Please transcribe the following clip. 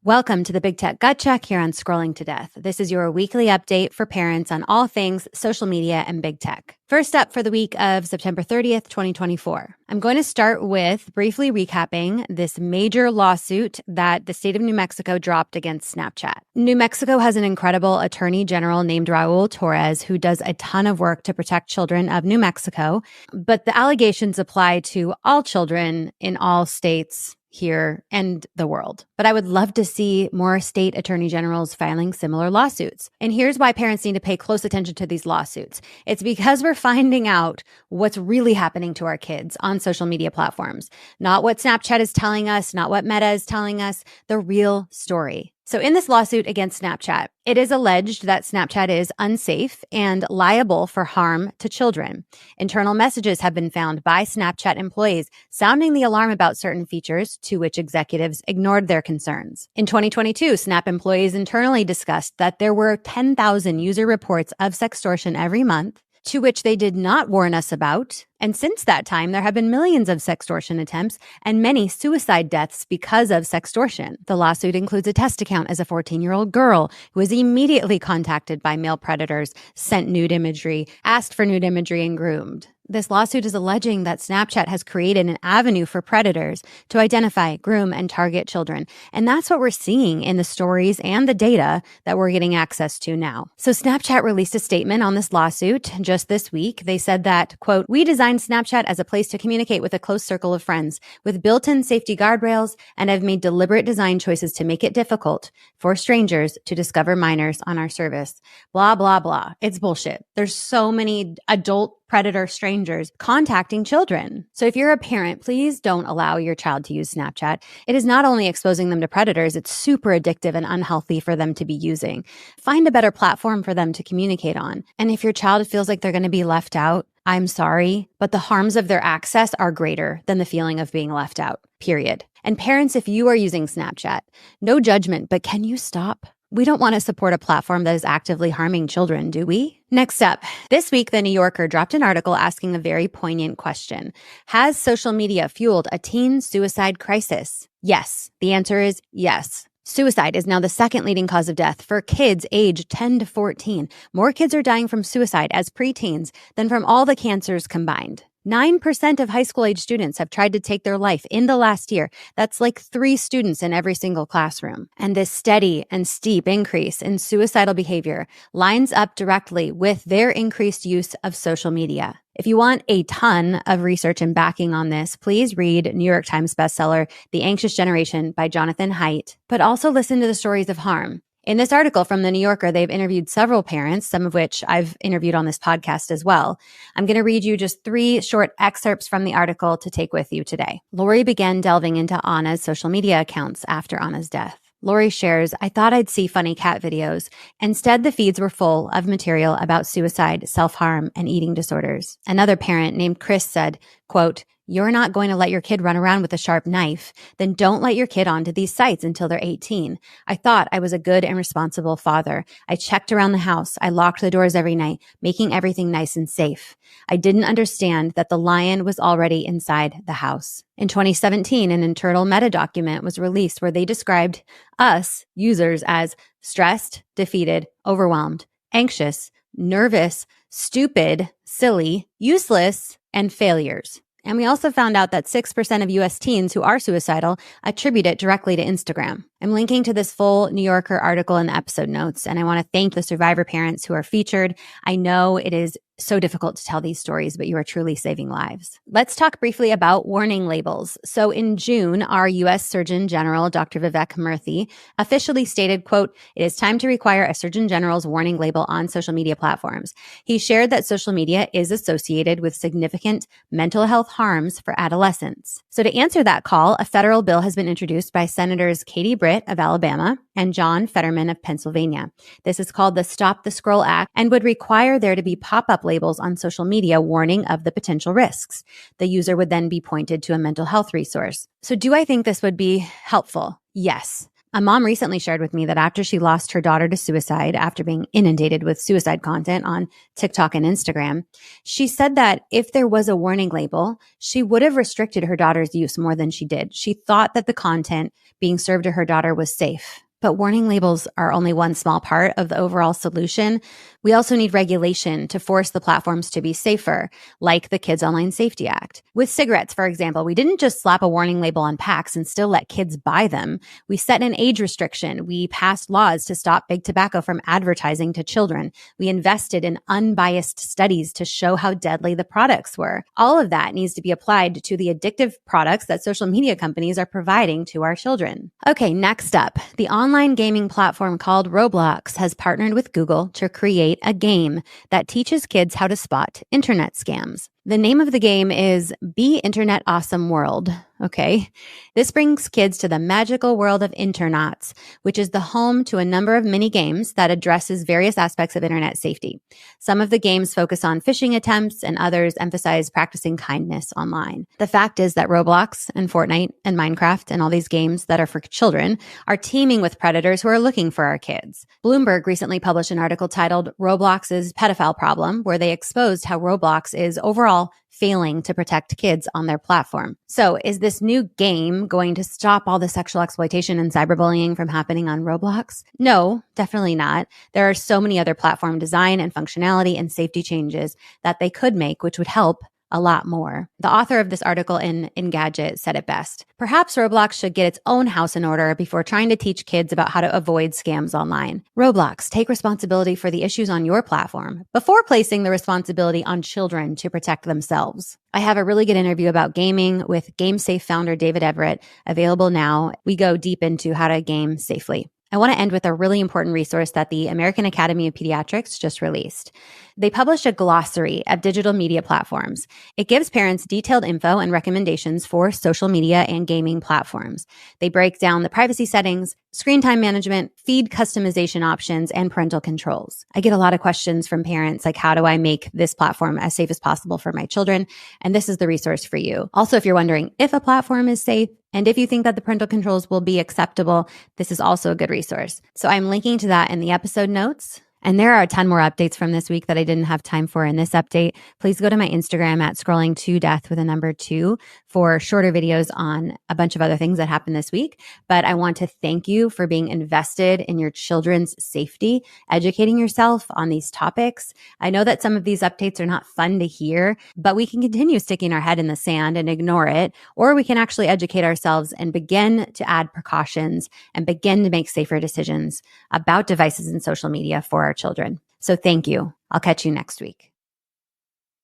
Welcome to the Big Tech Gut Check here on Scrolling to Death. This is your weekly update for parents on all things social media and big tech. First up for the week of September 30th, 2024. I'm going to start with briefly recapping this major lawsuit that the state of New Mexico dropped against Snapchat. New Mexico has an incredible attorney general named Raul Torres who does a ton of work to protect children of New Mexico, but the allegations apply to all children in all states here and the world. But I would love to see more state attorney generals filing similar lawsuits. And here's why parents need to pay close attention to these lawsuits. It's because we're finding out what's really happening to our kids on social media platforms. Not what Snapchat is telling us, not what Meta is telling us, the real story. So in this lawsuit against Snapchat, it is alleged that Snapchat is unsafe and liable for harm to children. Internal messages have been found by Snapchat employees sounding the alarm about certain features to which executives ignored their concerns. In 2022, Snap employees internally discussed that there were 10,000 user reports of sextortion every month, to which they did not warn us about. And since that time, there have been millions of sextortion attempts and many suicide deaths because of sextortion. The lawsuit includes a test account as a 14-year-old girl who was immediately contacted by male predators, sent nude imagery, asked for nude imagery, and groomed. This lawsuit is alleging that Snapchat has created an avenue for predators to identify, groom, and target children. And that's what we're seeing in the stories and the data that we're getting access to now. So Snapchat released a statement on this lawsuit just this week. They said that, quote, "We designed Snapchat as a place to communicate with a close circle of friends with built-in safety guardrails and have made deliberate design choices to make it difficult for strangers to discover minors on our service." Blah, blah, blah. It's bullshit. There's so many adult predator strangers contacting children. So if you're a parent, please don't allow your child to use Snapchat. It is not only exposing them to predators, it's super addictive and unhealthy for them to be using. Find a better platform for them to communicate on. And if your child feels like they're going to be left out, I'm sorry, but the harms of their access are greater than the feeling of being left out, period. And parents, if you are using Snapchat, no judgment, but can you stop? We don't want to support a platform that is actively harming children, do we? Next up, this week, The New Yorker dropped an article asking a very poignant question. Has social media fueled a teen suicide crisis? Yes. The answer is yes. Suicide is now the second leading cause of death for kids aged 10 to 14. More kids are dying from suicide as preteens than from all the cancers combined. 9% of high school-age students have tried to take their life in the last year. That's like 3 students in every single classroom. And this steady and steep increase in suicidal behavior lines up directly with their increased use of social media. If you want a ton of research and backing on this, please read New York Times bestseller, The Anxious Generation by Jonathan Haidt, but also listen to the stories of harm. In this article from The New Yorker, they've interviewed several parents, some of which I've interviewed on this podcast as well. I'm going to read you just 3 short excerpts from the article to take with you today. Lori began delving into Anna's social media accounts after Anna's death. Lori shares, "I thought I'd see funny cat videos. Instead, the feeds were full of material about suicide, self-harm, and eating disorders." Another parent named Chris said, quote, "You're not going to let your kid run around with a sharp knife. Then don't let your kid onto these sites until they're 18. I thought I was a good and responsible father. I checked around the house. I locked the doors every night, making everything nice and safe. I didn't understand that the lion was already inside the house." In 2017, an internal Meta document was released where they described us, users, as stressed, defeated, overwhelmed, anxious, nervous, stupid, silly, useless, and failures. And we also found out that 6% of U.S. teens who are suicidal attribute it directly to Instagram. I'm linking to this full New Yorker article in the episode notes, and I want to thank the survivor parents who are featured. I know it is so difficult to tell these stories, but you are truly saving lives. Let's talk briefly about warning labels. So in June, our U.S. Surgeon General, Dr. Vivek Murthy, officially stated, quote, "It is time to require a Surgeon General's warning label on social media platforms." He shared that social media is associated with significant mental health harms for adolescents. So to answer that call, a federal bill has been introduced by Senators Katie Britt of Alabama and John Fetterman of Pennsylvania. This is called the Stop the Scroll Act and would require there to be pop-up labels on social media warning of the potential risks. The user would then be pointed to a mental health resource. So do I think this would be helpful? Yes. A mom recently shared with me that after she lost her daughter to suicide after being inundated with suicide content on TikTok and Instagram, she said that if there was a warning label, she would have restricted her daughter's use more than she did. She thought that the content being served to her daughter was safe. But warning labels are only one small part of the overall solution. We also need regulation to force the platforms to be safer, like the Kids Online Safety Act. With cigarettes, for example, we didn't just slap a warning label on packs and still let kids buy them. We set an age restriction. We passed laws to stop big tobacco from advertising to children. We invested in unbiased studies to show how deadly the products were. All of that needs to be applied to the addictive products that social media companies are providing to our children. Okay, next up, the online gaming platform called Roblox has partnered with Google to create a game that teaches kids how to spot internet scams. The name of the game is Be Internet Awesome World. Okay. This brings kids to the magical world of Internauts, which is the home to a number of mini games that addresses various aspects of internet safety. Some of the games focus on phishing attempts and others emphasize practicing kindness online. The fact is that Roblox and Fortnite and Minecraft and all these games that are for children are teeming with predators who are looking for our kids. Bloomberg recently published an article titled Roblox's Pedophile Problem, where they exposed how Roblox is overall failing to protect kids on their platform. So is this new game going to stop all the sexual exploitation and cyberbullying from happening on Roblox? No, definitely not. There are so many other platform design and functionality and safety changes that they could make, which would help a lot more. The author of this article in Engadget said it best. Perhaps Roblox should get its own house in order before trying to teach kids about how to avoid scams online. Roblox, take responsibility for the issues on your platform before placing the responsibility on children to protect themselves. I have a really good interview about gaming with GameSafe founder David Everett available now. We go deep into how to game safely. I want to end with a really important resource that the American Academy of Pediatrics just released. They published a glossary of digital media platforms. It gives parents detailed info and recommendations for social media and gaming platforms. They break down the privacy settings, screen time management, feed customization options, and parental controls. I get a lot of questions from parents like, how do I make this platform as safe as possible for my children? And this is the resource for you. Also, if you're wondering if a platform is safe, and if you think that the parental controls will be acceptable, this is also a good resource. So I'm linking to that in the episode notes. And there are a ton more updates from this week that I didn't have time for in this update. Please go to my Instagram at scrolling2death with a number 2 for shorter videos on a bunch of other things that happened this week. But I want to thank you for being invested in your children's safety, educating yourself on these topics. I know that some of these updates are not fun to hear, but we can continue sticking our head in the sand and ignore it, or we can actually educate ourselves and begin to add precautions and begin to make safer decisions about devices and social media for our children. So thank you. I'll catch you next week.